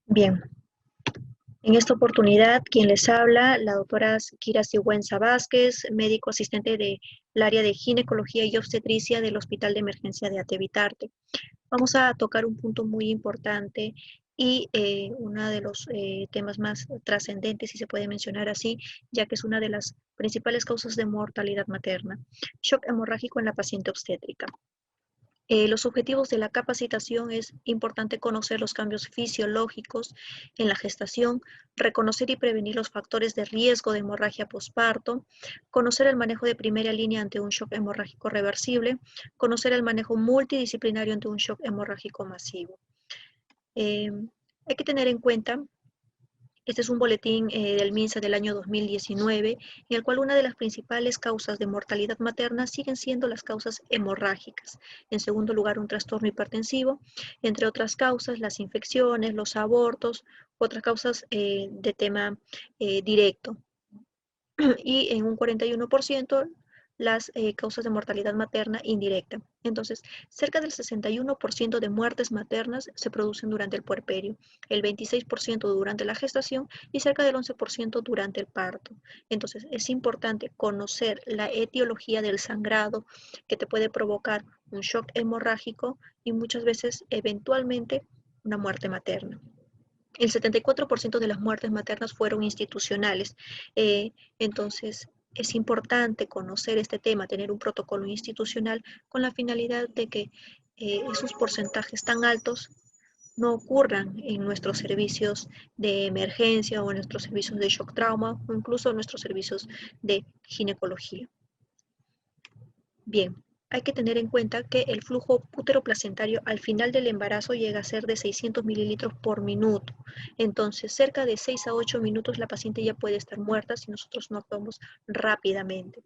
Bien, en esta oportunidad, quien les habla, la doctora Kira Sigüenza Vázquez, médico asistente del área de ginecología y obstetricia del Hospital de Emergencia de Atevitarte. Vamos a tocar un punto muy importante y uno de los temas más trascendentes, si se puede mencionar así, ya que es una de las principales causas de mortalidad materna. Shock hemorrágico en la paciente obstétrica. Los objetivos de la capacitación es importante conocer los cambios fisiológicos en la gestación, reconocer y prevenir los factores de riesgo de hemorragia posparto, conocer el manejo de primera línea ante un shock hemorrágico reversible, conocer el manejo multidisciplinario ante un shock hemorrágico masivo. Hay que tener en cuenta. Este es un boletín del MINSA del año 2019, en el cual una de las principales causas de mortalidad materna siguen siendo las causas hemorrágicas. En segundo lugar, un trastorno hipertensivo, entre otras causas, las infecciones, los abortos, otras causas de tema directo. Y en un 41% las causas de mortalidad materna indirecta. Entonces, cerca del 61% de muertes maternas se producen durante el puerperio, el 26% durante la gestación y cerca del 11% durante el parto. Entonces, es importante conocer la etiología del sangrado que te puede provocar un shock hemorrágico y muchas veces, eventualmente, una muerte materna. El 74% de las muertes maternas fueron institucionales. Entonces, es importante conocer este tema, tener un protocolo institucional con la finalidad de que esos porcentajes tan altos no ocurran en nuestros servicios de emergencia o en nuestros servicios de shock trauma o incluso en nuestros servicios de ginecología. Bien, hay que tener en cuenta que el flujo uteroplacentario al final del embarazo llega a ser de 600 mililitros por minuto. Entonces, cerca de 6 a 8 minutos la paciente ya puede estar muerta si nosotros no actuamos rápidamente.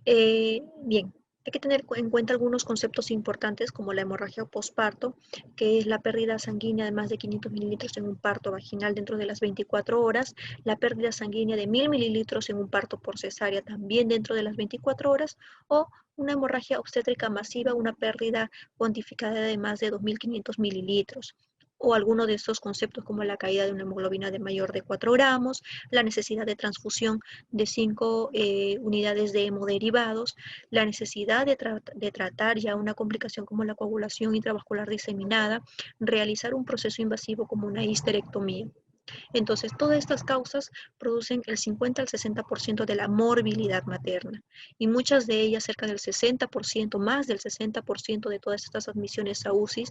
Bien, hay que tener en cuenta algunos conceptos importantes como la hemorragia posparto, que es la pérdida sanguínea de más de 500 mililitros en un parto vaginal dentro de las 24 horas, la pérdida sanguínea de 1000 mililitros en un parto por cesárea también dentro de las 24 horas, o una hemorragia obstétrica masiva, una pérdida cuantificada de más de 2500 mililitros o alguno de estos conceptos como la caída de una hemoglobina de mayor de 4 gramos, la necesidad de transfusión de 5 unidades de hemoderivados, la necesidad de tratar ya una complicación como la coagulación intravascular diseminada, realizar un proceso invasivo como una histerectomía. Entonces, todas estas causas producen el 50 al 60% de la morbilidad materna y muchas de ellas, cerca del 60%, más del 60% de todas estas admisiones a UCIs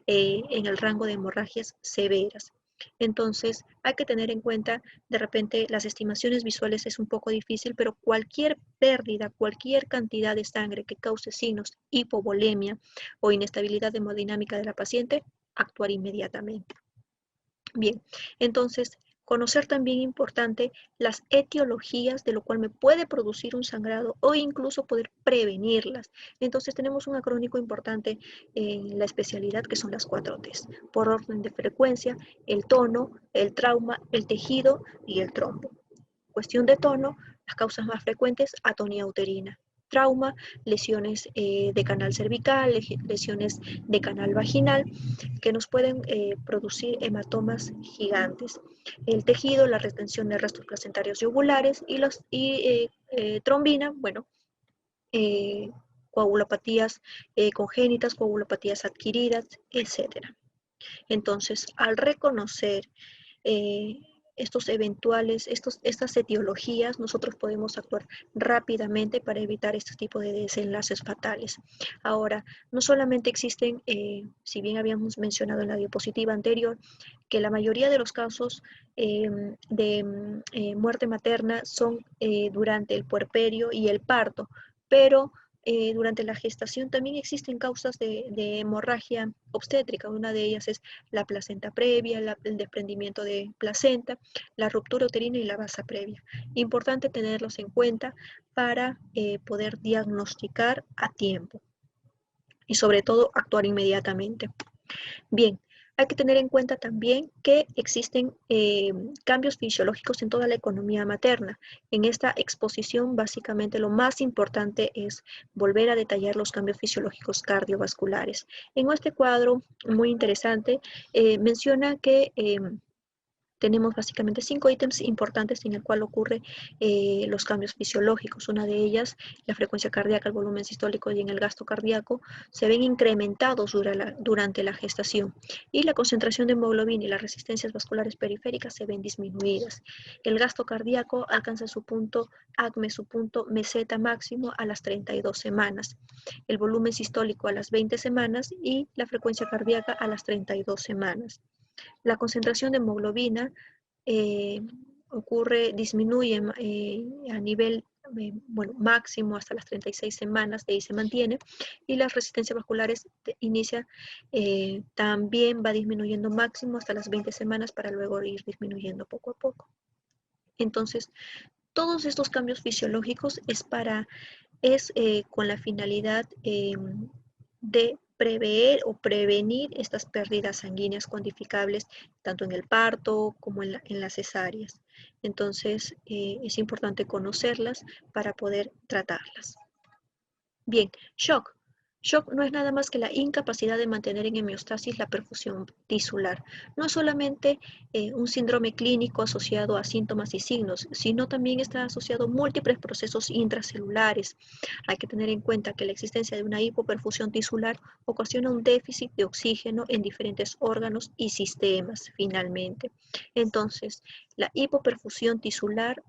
en el rango de hemorragias severas. Entonces, hay que tener en cuenta, de repente, las estimaciones visuales es un poco difícil, pero cualquier pérdida, cualquier cantidad de sangre que cause signos hipovolemia o inestabilidad hemodinámica de la paciente, actuar inmediatamente. Bien, entonces, conocer también importante las etiologías de lo cual me puede producir un sangrado o incluso poder prevenirlas. Entonces, tenemos un acrónico importante en la especialidad que son las 4 T's, por orden de frecuencia, el tono, el trauma, el tejido y el trombo. Cuestión de tono, las causas más frecuentes, atonía uterina. Trauma, lesiones de canal cervical, lesiones de canal vaginal, que nos pueden producir hematomas gigantes. El tejido, la retención de restos placentarios y ovulares y trombina, bueno, eh, coagulopatías congénitas, coagulopatías adquiridas, etc. Entonces, al reconocer eh, estas etiologías, nosotros podemos actuar rápidamente para evitar este tipo de desenlaces fatales. Ahora, no solamente existen, si bien habíamos mencionado en la diapositiva anterior, que la mayoría de los casos de muerte materna son durante el puerperio y el parto, pero durante la gestación también existen causas de hemorragia obstétrica. Una de ellas es la placenta previa, el desprendimiento de placenta, la ruptura uterina y la basa previa. Importante tenerlos en cuenta para poder diagnosticar a tiempo y sobre todo actuar inmediatamente. Bien, Hay que tener en cuenta también que existen cambios fisiológicos en toda la economía materna. En esta exposición, básicamente, lo más importante es volver a detallar los cambios fisiológicos cardiovasculares. En este cuadro, muy interesante, menciona que tenemos básicamente 5 ítems importantes en el cual ocurre los cambios fisiológicos. Una de ellas, la frecuencia cardíaca, el volumen sistólico y en el gasto cardíaco se ven incrementados durante la gestación y la concentración de hemoglobina y las resistencias vasculares periféricas se ven disminuidas. El gasto cardíaco alcanza su punto ACME, su punto meseta máximo a las 32 semanas. El volumen sistólico a las 20 semanas y la frecuencia cardíaca a las 32 semanas. La concentración de hemoglobina eh, disminuye a nivel máximo hasta las 36 semanas, de ahí se mantiene, y las resistencias vasculares también va disminuyendo máximo hasta las 20 semanas para luego ir disminuyendo poco a poco. Entonces, todos estos cambios fisiológicos es con la finalidad de prever o prevenir estas pérdidas sanguíneas cuantificables tanto en el parto como en las cesáreas. Entonces, es importante conocerlas para poder tratarlas. Bien, shock. Shock no es nada más que la incapacidad de mantener en homeostasis la perfusión tisular. No es solamente un síndrome clínico asociado a síntomas y signos, sino también está asociado a múltiples procesos intracelulares. Hay que tener en cuenta que la existencia de una hipoperfusión tisular ocasiona un déficit de oxígeno en diferentes órganos y sistemas, finalmente. Entonces, la hipoperfusión tisular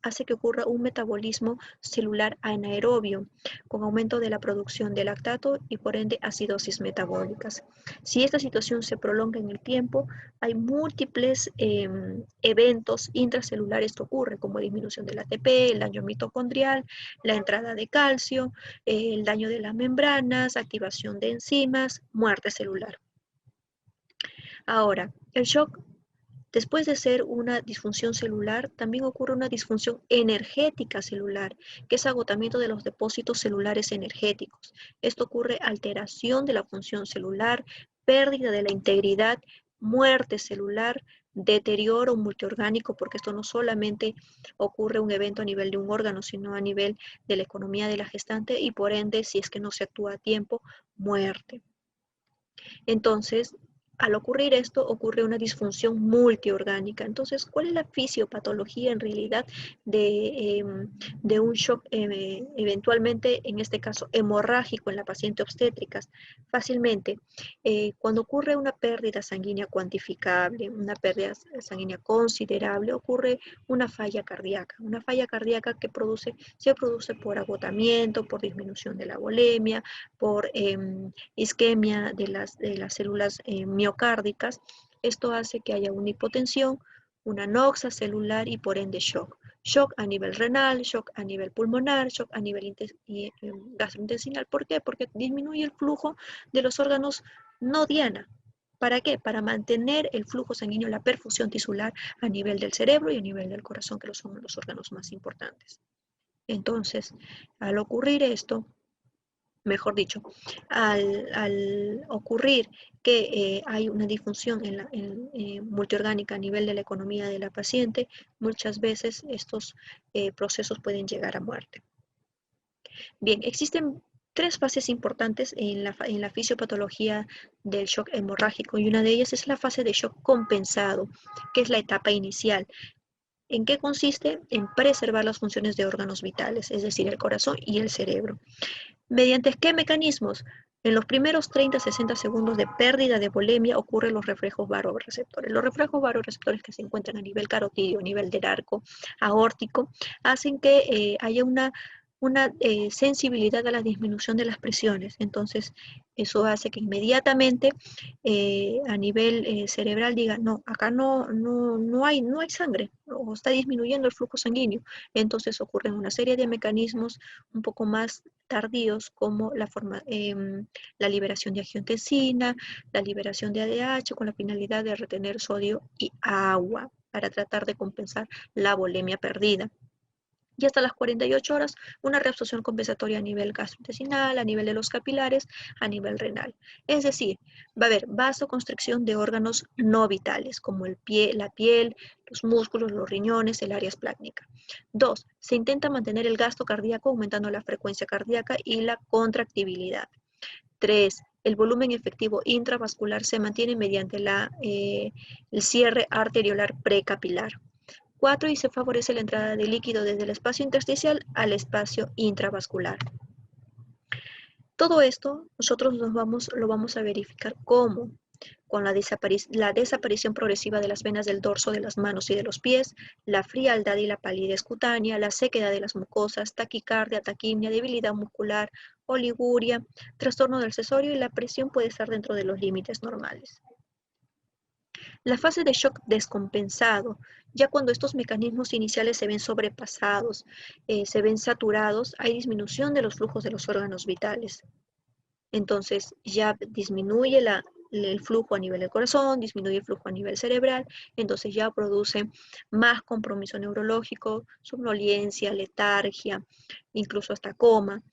hace que ocurra un metabolismo celular anaerobio, con aumento de la producción de lactato y por ende acidosis metabólicas. Si esta situación se prolonga en el tiempo, hay múltiples eventos intracelulares que ocurren, como disminución del ATP, el daño mitocondrial, la entrada de calcio, el daño de las membranas, activación de enzimas, muerte celular. Ahora, el shock, después de ser una disfunción celular, también ocurre una disfunción energética celular, que es agotamiento de los depósitos celulares energéticos. Esto ocurre alteración de la función celular, pérdida de la integridad, muerte celular, deterioro multiorgánico, porque esto no solamente ocurre un evento a nivel de un órgano, sino a nivel de la economía de la gestante y por ende, si es que no se actúa a tiempo, muerte. Entonces, al ocurrir esto, ocurre una disfunción multiorgánica. Entonces, ¿cuál es la fisiopatología en realidad de un shock eventualmente, en este caso, hemorrágico en la paciente obstétrica? Fácilmente, cuando ocurre una pérdida sanguínea cuantificable, una pérdida sanguínea considerable, ocurre una falla cardíaca que se produce por agotamiento, por disminución de la volemia, por isquemia de las células miocárdicas. Esto hace que haya una hipotensión, una anoxia celular y por ende shock. Shock a nivel renal, shock a nivel pulmonar, shock a nivel gastrointestinal. ¿Por qué? Porque disminuye el flujo de los órganos no diana. ¿Para qué? Para mantener el flujo sanguíneo, la perfusión tisular a nivel del cerebro y a nivel del corazón, que son los órganos más importantes. Entonces, al ocurrir esto, mejor dicho, al ocurrir que hay una disfunción multiorgánica a nivel de la economía de la paciente, muchas veces estos procesos pueden llegar a muerte. Bien, existen 3 fases importantes en la fisiopatología del shock hemorrágico y una de ellas es la fase de shock compensado, que es la etapa inicial. ¿En qué consiste? En preservar las funciones de órganos vitales, es decir, el corazón y el cerebro. ¿Mediante qué mecanismos? En los primeros 30-60 segundos de pérdida de volemia ocurren los reflejos vasoreceptores. Los reflejos vasoreceptores que se encuentran a nivel carotídeo, a nivel del arco aórtico, hacen que haya una sensibilidad a la disminución de las presiones. Entonces, eso hace que inmediatamente a nivel cerebral diga, no, acá no hay sangre, o está disminuyendo el flujo sanguíneo. Entonces ocurren una serie de mecanismos un poco más tardíos como la liberación de angiotensina, la liberación de ADH con la finalidad de retener sodio y agua para tratar de compensar la volemia perdida. Y hasta las 48 horas, una reabsorción compensatoria a nivel gastrointestinal, a nivel de los capilares, a nivel renal. Es decir, va a haber vasoconstricción de órganos no vitales, como el pie, la piel, los músculos, los riñones, el área esplácnica. 2. Se intenta mantener el gasto cardíaco aumentando la frecuencia cardíaca y la contractibilidad. 3. El volumen efectivo intravascular se mantiene mediante el cierre arteriolar precapilar. 4. Y se favorece la entrada de líquido desde el espacio intersticial al espacio intravascular. Todo esto nosotros lo vamos a verificar cómo, con la desaparición progresiva de las venas del dorso de las manos y de los pies, la frialdad y la palidez cutánea, la sequedad de las mucosas, taquicardia, taquimia, debilidad muscular, oliguria, trastorno del accesorio, y la presión puede estar dentro de los límites normales. La fase de shock descompensado, ya cuando estos mecanismos iniciales se ven sobrepasados, se ven saturados, hay disminución de los flujos de los órganos vitales. Entonces ya disminuye el flujo a nivel del corazón, disminuye el flujo a nivel cerebral, entonces ya produce más compromiso neurológico, somnolencia, letargia, incluso hasta coma,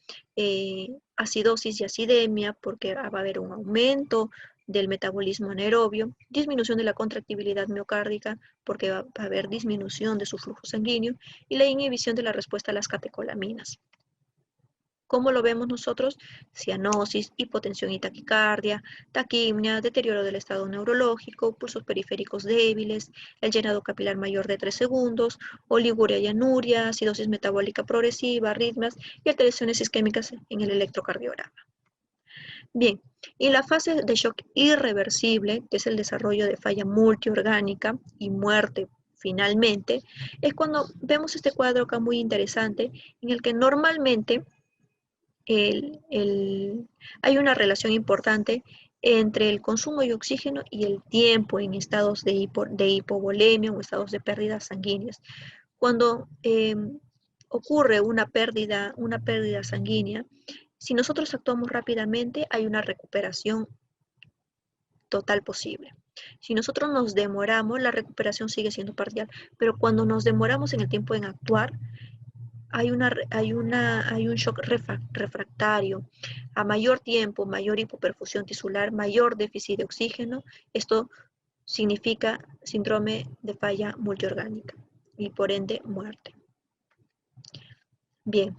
acidosis y acidemia, porque va a haber un aumento del metabolismo anaerobio, disminución de la contractibilidad miocárdica, porque va a haber disminución de su flujo sanguíneo, y la inhibición de la respuesta a las catecolaminas. ¿Cómo lo vemos nosotros? Cianosis, hipotensión y taquicardia, taquimia, deterioro del estado neurológico, pulsos periféricos débiles, el llenado capilar mayor de 3 segundos, oliguria y anuria, acidosis metabólica progresiva, arritmias y alteraciones isquémicas en el electrocardiograma. Bien, y la fase de shock irreversible, que es el desarrollo de falla multiorgánica y muerte finalmente, es cuando vemos este cuadro acá muy interesante en el que normalmente hay una relación importante entre el consumo de oxígeno y el tiempo en estados de hipovolemia o estados de pérdidas sanguíneas. Cuando ocurre una pérdida sanguínea, si nosotros actuamos rápidamente, hay una recuperación total posible. Si nosotros nos demoramos, la recuperación sigue siendo parcial, pero cuando nos demoramos en el tiempo en actuar, hay un shock refractario. A mayor tiempo, mayor hipoperfusión tisular, mayor déficit de oxígeno. Esto significa síndrome de falla multiorgánica y por ende muerte. Bien,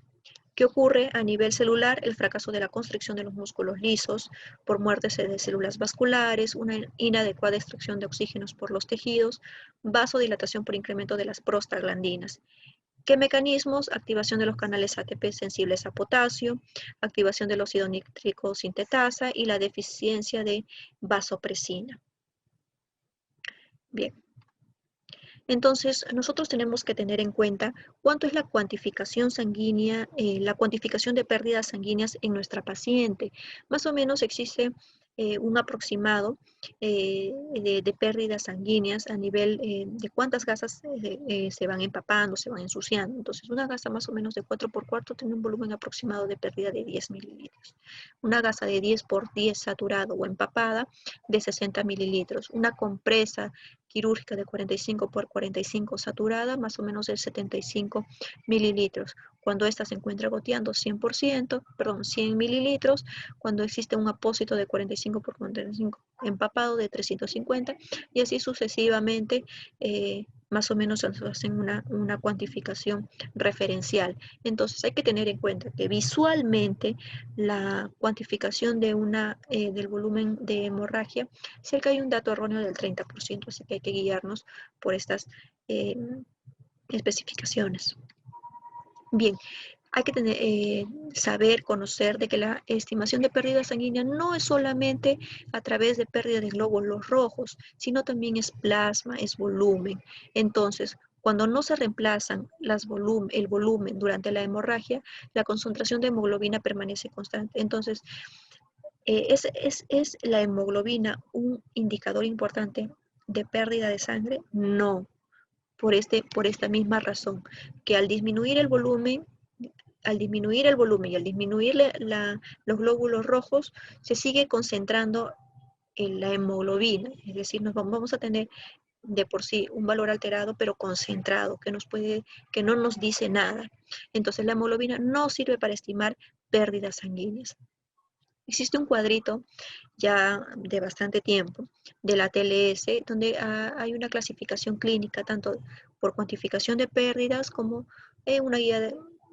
¿qué ocurre a nivel celular? El fracaso de la constricción de los músculos lisos por muerte de células vasculares, una inadecuada extracción de oxígenos por los tejidos, vasodilatación por incremento de las prostaglandinas. ¿Qué mecanismos? Activación de los canales ATP sensibles a potasio, activación del óxido nítrico sintetasa y la deficiencia de vasopresina. Bien. Entonces, nosotros tenemos que tener en cuenta cuánto es la cuantificación sanguínea, la cuantificación de pérdidas sanguíneas en nuestra paciente. Más o menos existe un aproximado de pérdidas sanguíneas a nivel de cuántas gasas se van empapando, se van ensuciando. Entonces, una gasa más o menos de 4x4 tiene un volumen aproximado de pérdida de 10 mililitros. Una gasa de 10x10 saturado o empapada de 60 mililitros. Una compresa quirúrgica de 45x45 saturada, más o menos de 75 mililitros. Cuando ésta se encuentra goteando 100 mililitros, cuando existe un apósito de 45x45 empapado de 350, y así sucesivamente, más o menos hacen una cuantificación referencial. Entonces hay que tener en cuenta que visualmente la cuantificación del volumen de hemorragia, cerca hay un dato erróneo del 30%, así que hay que guiarnos por estas especificaciones. Bien, hay que saber, conocer de que la estimación de pérdida sanguínea no es solamente a través de pérdida de glóbulos rojos, sino también es plasma, es volumen. Entonces, cuando no se reemplazan el volumen durante la hemorragia, la concentración de hemoglobina permanece constante. Entonces, ¿es la hemoglobina un indicador importante de pérdida de sangre? No, por esta misma razón, que al disminuir el volumen y al disminuir los glóbulos rojos, se sigue concentrando en la hemoglobina, es decir, vamos a tener de por sí un valor alterado, pero concentrado, que no nos dice nada. Entonces la hemoglobina no sirve para estimar pérdidas sanguíneas. Existe un cuadrito ya de bastante tiempo de la TLS donde hay una clasificación clínica tanto por cuantificación de pérdidas como una guía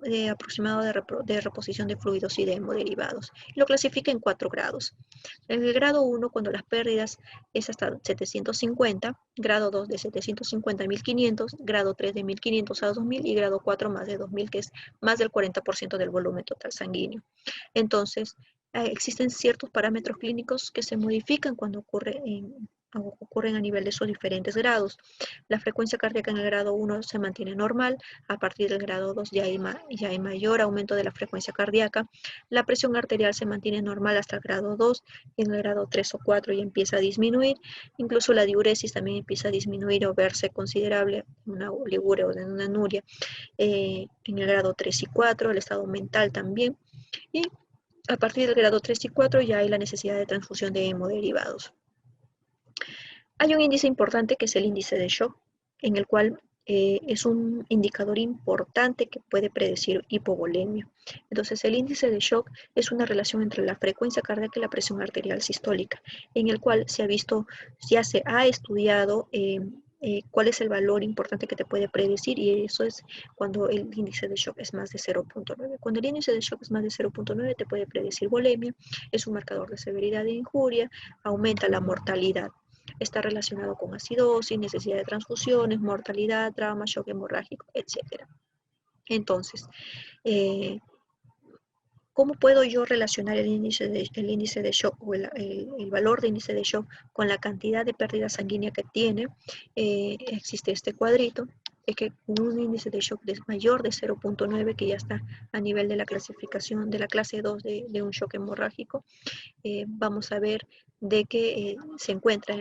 de aproximado de reposición de fluidos y de hemoderivados. Lo clasifica en 4 grados. En el grado 1, cuando las pérdidas es hasta 750, grado 2 de 750 a 1500, grado 3 de 1500 a 2000 y grado 4 más de 2000, que es más del 40% del volumen total sanguíneo. Entonces, existen ciertos parámetros clínicos que se modifican cuando ocurren a nivel de esos diferentes grados. La frecuencia cardíaca en el grado 1 se mantiene normal, a partir del grado 2 ya hay mayor aumento de la frecuencia cardíaca, la presión arterial se mantiene normal hasta el grado 2, y en el grado 3 o 4 ya empieza a disminuir, incluso la diuresis también empieza a disminuir o verse considerable, una oliguria o una anuria, en el grado 3 y 4, el estado mental también, y a partir del grado 3 y 4 ya hay la necesidad de transfusión de hemoderivados. Hay un índice importante que es el índice de shock, en el cual es un indicador importante que puede predecir hipovolemia. Entonces, el índice de shock es una relación entre la frecuencia cardíaca y la presión arterial sistólica, en el cual ya se ha estudiado cuál es el valor importante que te puede predecir, y eso es cuando el índice de shock es más de 0.9. Cuando el índice de shock es más de 0.9 te puede predecir volemia, es un marcador de severidad de injuria, aumenta la mortalidad. Está relacionado con acidosis, necesidad de transfusiones, mortalidad, trauma, shock hemorrágico, etc. Entonces, ¿cómo puedo yo relacionar el índice de shock o el valor de índice de shock con la cantidad de pérdida sanguínea que tiene? Existe este cuadrito, es que un índice de shock mayor de 0.9, que ya está a nivel de la clasificación de la clase 2 de un shock hemorrágico, vamos a ver de que se encuentra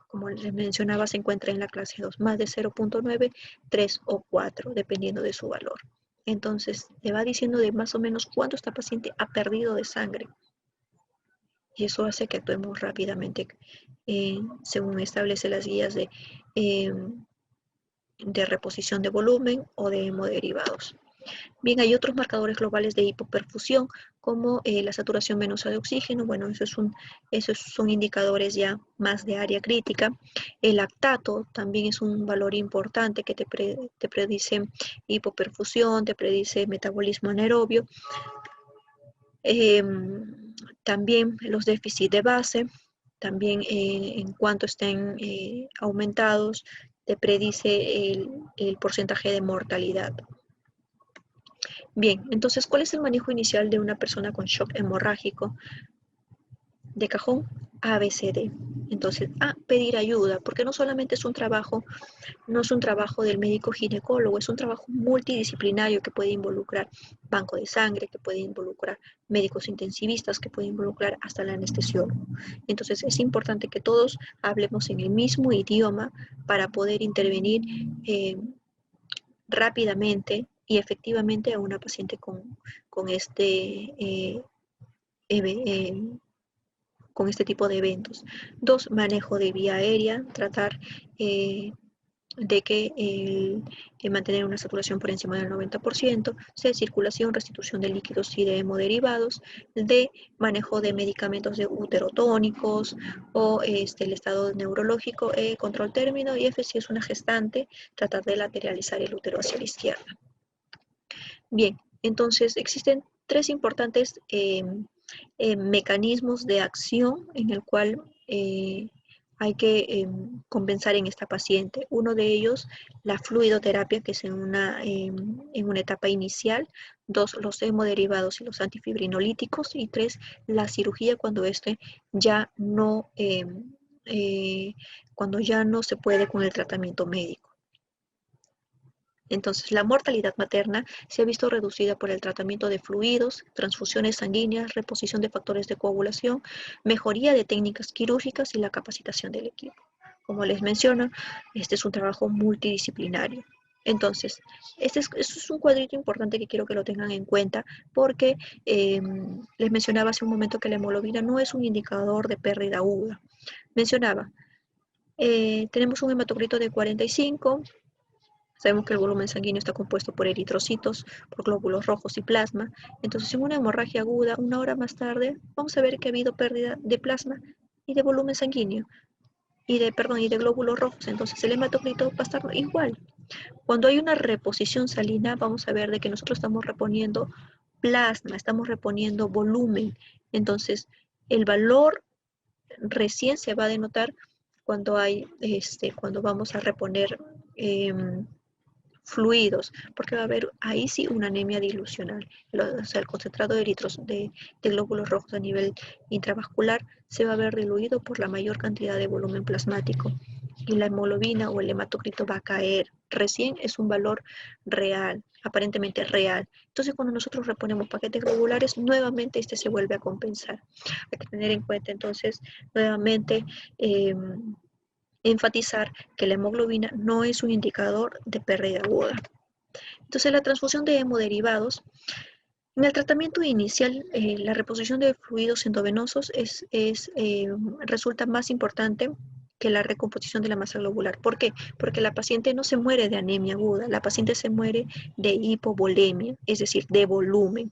como les mencionaba, se encuentra en la clase 2, más de 0.9, 3 o 4, dependiendo de su valor. Entonces, le va diciendo de más o menos cuánto esta paciente ha perdido de sangre. Y eso hace que actuemos rápidamente, según establece las guías de reposición de volumen o de hemoderivados. Bien, hay otros marcadores globales de hipoperfusión, como la saturación venosa de oxígeno. Bueno, esos son indicadores ya más de área crítica. El lactato también es un valor importante que te predice hipoperfusión, te predice metabolismo anaerobio. También los déficits de base, también en cuanto estén aumentados, te predice el porcentaje de mortalidad. Bien, entonces, ¿cuál es el manejo inicial de una persona con shock hemorrágico? De cajón, ABCD. Entonces, pedir ayuda, porque no solamente es un trabajo, no es un trabajo del médico ginecólogo, es un trabajo multidisciplinario que puede involucrar banco de sangre, que puede involucrar médicos intensivistas, que puede involucrar hasta el anestesiólogo. Entonces, es importante que todos hablemos en el mismo idioma para poder intervenir rápidamente y efectivamente a una paciente con este tipo de eventos. 2, manejo de vía aérea, tratar de que mantener una saturación por encima del 90%, C, circulación, restitución de líquidos y de hemoderivados, D, manejo de medicamentos de uterotónicos o el estado neurológico, E, control término, y F, si es una gestante, tratar de lateralizar el útero hacia la izquierda. Bien, entonces existen 3 importantes mecanismos de acción en el cual hay que compensar en esta paciente. Uno de ellos, la fluidoterapia, que es en una etapa inicial. 2, los hemoderivados y los antifibrinolíticos. Y 3, la cirugía cuando cuando ya no se puede con el tratamiento médico. Entonces, la mortalidad materna se ha visto reducida por el tratamiento de fluidos, transfusiones sanguíneas, reposición de factores de coagulación, mejoría de técnicas quirúrgicas y la capacitación del equipo. Como les menciono, este es un trabajo multidisciplinario. Entonces, este es un cuadrito importante que quiero que lo tengan en cuenta porque les mencionaba hace un momento que la hemoglobina no es un indicador de pérdida aguda. Mencionaba, Tenemos un hematocrito de 45. Sabemos que el volumen sanguíneo está compuesto por eritrocitos, por glóbulos rojos y plasma. Entonces, en una hemorragia aguda, una hora más tarde, vamos a ver que ha habido pérdida de plasma y de volumen sanguíneo, y de glóbulos rojos. Entonces, el hematocrito va a estar igual. Cuando hay una reposición salina, vamos a ver de que nosotros estamos reponiendo plasma, estamos reponiendo volumen. Entonces, el valor recién se va a denotar cuando cuando vamos a reponer fluidos, porque va a haber ahí sí una anemia dilucional. O sea, el concentrado de glóbulos rojos a nivel intravascular se va a ver diluido por la mayor cantidad de volumen plasmático, y la hemoglobina o el hematocrito va a caer. Recién es un valor real, aparentemente real. Entonces, cuando nosotros reponemos paquetes globulares, nuevamente este se vuelve a compensar. Hay que tener en cuenta entonces nuevamente enfatizar que la hemoglobina no es un indicador de pérdida aguda. Entonces, la transfusión de hemoderivados, en el tratamiento inicial, la reposición de fluidos endovenosos resulta más importante que la recomposición de la masa globular. ¿Por qué? Porque la paciente no se muere de anemia aguda, la paciente se muere de hipovolemia, es decir, de volumen.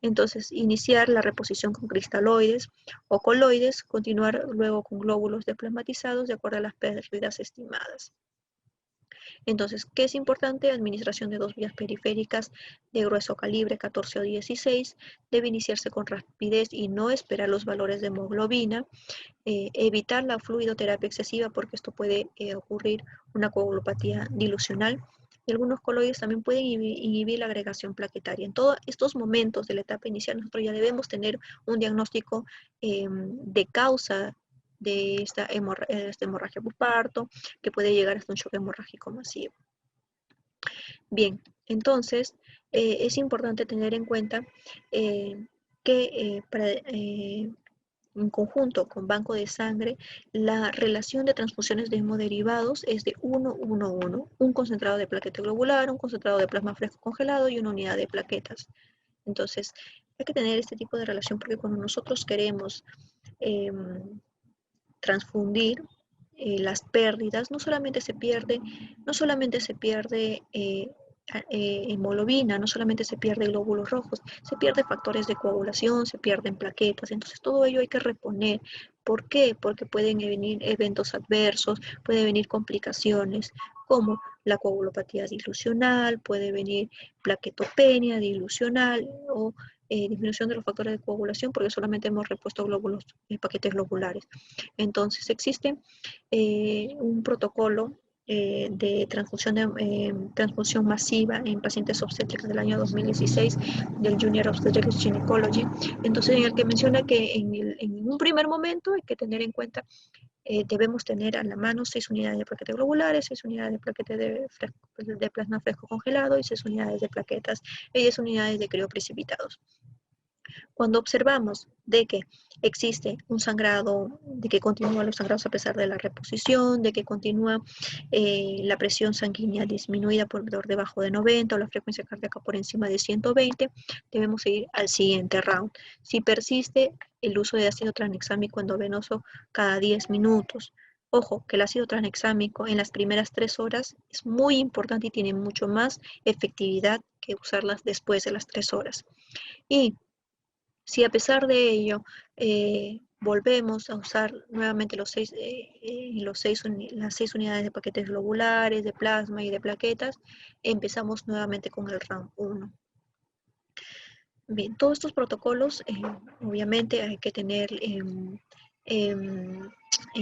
Entonces, iniciar la reposición con cristaloides o coloides, continuar luego con glóbulos desplasmatizados de acuerdo a las pérdidas estimadas. Entonces, ¿qué es importante? Administración de 2 vías periféricas de grueso calibre 14 o 16. Debe iniciarse con rapidez y no esperar los valores de hemoglobina. Evitar la fluidoterapia excesiva, porque esto puede ocurrir una coagulopatía dilucional. Y algunos coloides también pueden inhibir la agregación plaquetaria. En todos estos momentos de la etapa inicial, nosotros ya debemos tener un diagnóstico de causa de esta hemorragia por parto, que puede llegar hasta un shock hemorrágico masivo. Bien, entonces es importante tener en cuenta que en conjunto con banco de sangre, la relación de transfusiones de hemoderivados es de 1-1-1, un concentrado de plaqueta globular, un concentrado de plasma fresco congelado y una unidad de plaquetas. Entonces, hay que tener este tipo de relación, porque cuando nosotros queremos transfundir las pérdidas, no solamente se pierde hemoglobina, no solamente se pierde glóbulos rojos, se pierde factores de coagulación, se pierden plaquetas. Entonces, todo ello hay que reponer. ¿Por qué? Porque pueden venir eventos adversos, pueden venir complicaciones como la coagulopatía dilucional, puede venir plaquetopenia dilucional o disminución de los factores de coagulación, porque solamente hemos repuesto glóbulos, paquetes globulares. Entonces, existe un protocolo de transfusión masiva en pacientes obstétricos del año 2016 del Junior Obstetrics Gynecology. Entonces, en el que menciona que en un primer momento hay que tener en cuenta, debemos tener a la mano 6 unidades de plaquetas globulares, 6 unidades de plaquetas de plasma fresco congelado y 6 unidades de plaquetas y 10 unidades de crioprecipitados. Cuando observamos de que existe un sangrado, de que continúan los sangrados a pesar de la reposición, de que continúa la presión sanguínea disminuida por debajo de 90 o la frecuencia cardíaca por encima de 120, debemos ir al siguiente round. Si persiste el uso de ácido tranexámico endovenoso cada 10 minutos. Ojo, que el ácido tranexámico en las primeras 3 horas es muy importante y tiene mucho más efectividad que usarlas después de las 3 horas. Y si a pesar de ello volvemos a usar nuevamente las 6 unidades de paquetes globulares, de plasma y de plaquetas, empezamos nuevamente con el round 1. Bien, todos estos protocolos obviamente hay que tener en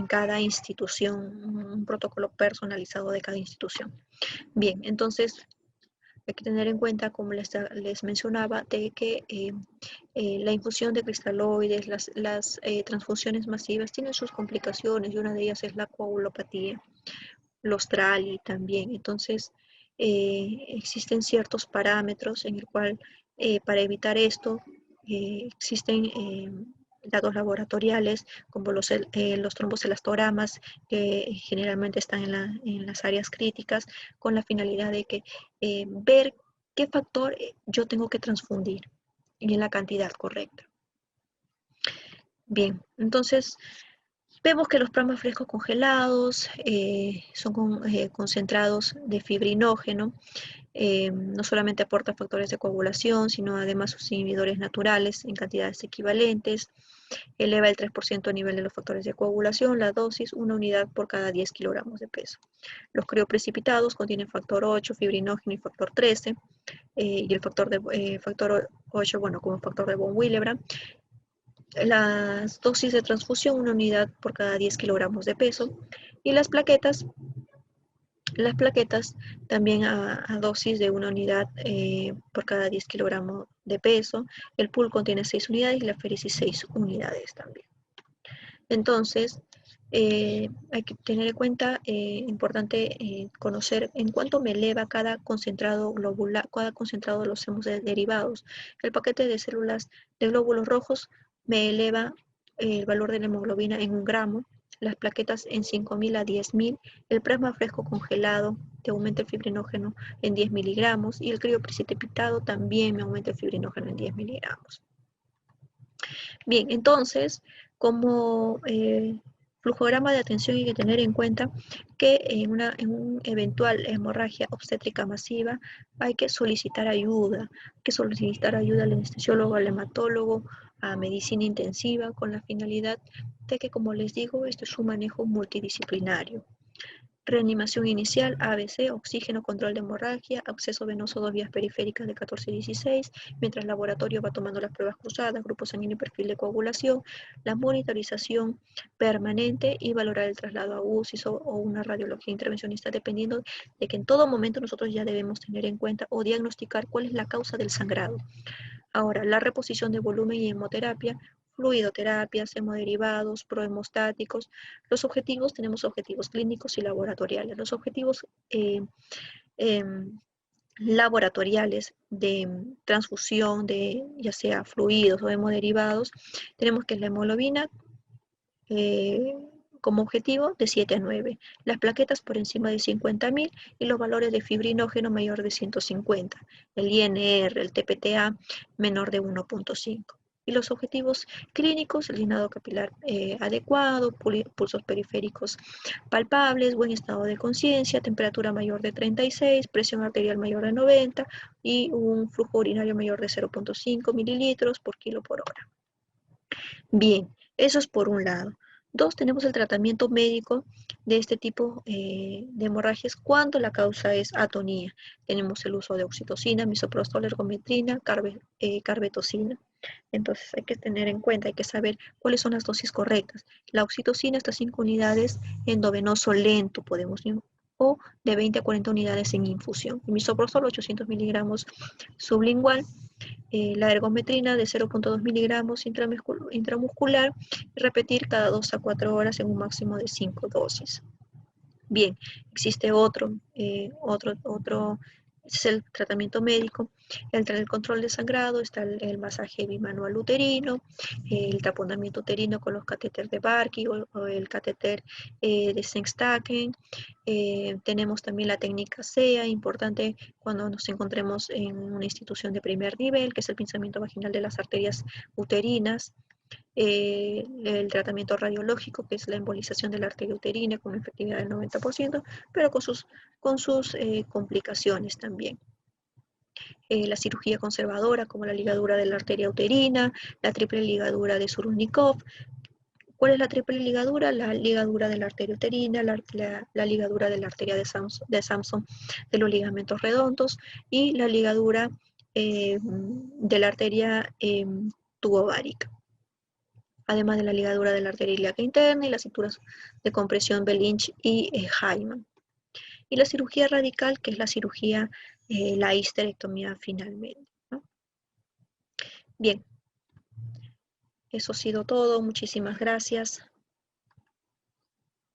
cada institución un protocolo personalizado de cada institución. Bien, entonces hay que tener en cuenta, como les mencionaba, de que la infusión de cristaloides, las transfusiones masivas tienen sus complicaciones, y una de ellas es la coagulopatía, los TRALI también. Entonces, existen ciertos parámetros en el cual, para evitar esto, existen datos laboratoriales como los trombocelastogramas, que generalmente están en las áreas críticas, con la finalidad de que ver qué factor yo tengo que transfundir y en la cantidad correcta. Bien, entonces Vemos que los plasmas frescos congelados son concentrados de fibrinógeno. No solamente aporta factores de coagulación, sino además sus inhibidores naturales en cantidades equivalentes. Eleva el 3% a nivel de los factores de coagulación, la dosis, una unidad por cada 10 kilogramos de peso. Los crioprecipitados contienen factor 8, fibrinógeno y factor 13, y el factor 8, bueno, como factor de von Willebrand. Las dosis de transfusión, una unidad por cada 10 kilogramos de peso. Y las plaquetas también a dosis de una unidad por cada 10 kilogramos de peso. El pool contiene 6 unidades y la féresis 6 unidades también. Entonces, hay que tener en cuenta, importante conocer en cuánto me eleva cada concentrado globular, cada concentrado de los hemos derivados. El paquete de células de glóbulos rojos me eleva el valor de la hemoglobina en 1 gramo, las plaquetas en 5.000 a 10.000, el plasma fresco congelado te aumenta el fibrinógeno en 10 miligramos y el crioprecipitado también me aumenta el fibrinógeno en 10 miligramos. Bien, entonces, como flujograma de atención hay que tener en cuenta que en una eventual hemorragia obstétrica masiva hay que solicitar ayuda, al anestesiólogo, al hematólogo, a medicina intensiva, con la finalidad de que, como les digo, esto es un manejo multidisciplinario. Reanimación inicial, ABC, oxígeno, control de hemorragia, acceso venoso 2 vías periféricas de 14 y 16, mientras el laboratorio va tomando las pruebas cruzadas, grupo sanguíneo y perfil de coagulación, la monitorización permanente y valorar el traslado a UCI o una radiología intervencionista, dependiendo de que en todo momento nosotros ya debemos tener en cuenta o diagnosticar cuál es la causa del sangrado. Ahora, la reposición de volumen y hemoterapia, fluidoterapias, hemoderivados, prohemostáticos. Los objetivos, tenemos objetivos clínicos y laboratoriales. Los objetivos laboratoriales de transfusión de ya sea fluidos o hemoderivados, tenemos que la hemoglobina como objetivo de 7 a 9, las plaquetas por encima de 50.000 y los valores de fibrinógeno mayor de 150, el INR, el TPTA menor de 1.5. Y los objetivos clínicos, el llenado capilar adecuado, pulsos periféricos palpables, buen estado de conciencia, temperatura mayor de 36, presión arterial mayor de 90 y un flujo urinario mayor de 0.5 mililitros por kilo por hora. Bien, eso es por un lado. 2, tenemos el tratamiento médico de este tipo de hemorragias cuando la causa es atonía. Tenemos el uso de oxitocina, misoprostol, ergometrina, carbetocina. Entonces hay que tener en cuenta, hay que saber cuáles son las dosis correctas. La oxitocina está 5 unidades endovenoso lento, o de 20 a 40 unidades en infusión. El misoprostol 800 miligramos sublingual. La ergometrina de 0.2 miligramos intramuscular y repetir cada 2 a 4 horas en un máximo de 5 dosis. Bien, existe otro es el tratamiento médico, el control de sangrado, está el masaje bimanual uterino, el taponamiento uterino con los catéteres de Barkey o el catéter de Sengstaken. Tenemos también la técnica SEA, importante cuando nos encontremos en una institución de primer nivel, que es el pinzamiento vaginal de las arterias uterinas. El tratamiento radiológico, que es la embolización de la arteria uterina con efectividad del 90%, pero con sus complicaciones también. La cirugía conservadora, como la ligadura de la arteria uterina, la triple ligadura de Surulnikov. ¿Cuál es la triple ligadura? La ligadura de la arteria uterina, la ligadura de la arteria de Samson de los ligamentos redondos y la ligadura de la arteria tubovárica, además de la ligadura de la arteria ilíaca interna y las cinturas de compresión Belinch y Hyman. Y la cirugía radical, que es la cirugía, la histerectomía finalmente, ¿no? Bien, eso ha sido todo. Muchísimas gracias.